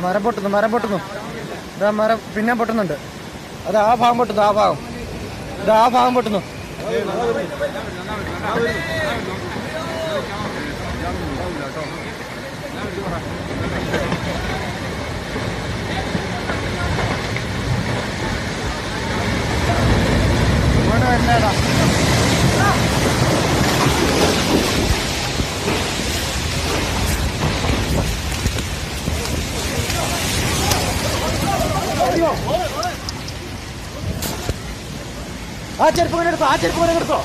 മരം പൊട്ടുന്നു, മരം പൊട്ടുന്നു. ഇതാ മരം പിന്നെ പൊട്ടുന്നുണ്ട്. അത് ആ ഭാഗം പൊട്ടുന്നു, ആ ഭാഗം. ഇത് ആ ഭാഗം പൊട്ടുന്നു. ഇങ്ങോട്ട് വരുന്നേടാ. ആ ചെരുപ്പ് എടുത്തോ, ആ ചെരുപ്പ് എടുത്തോ.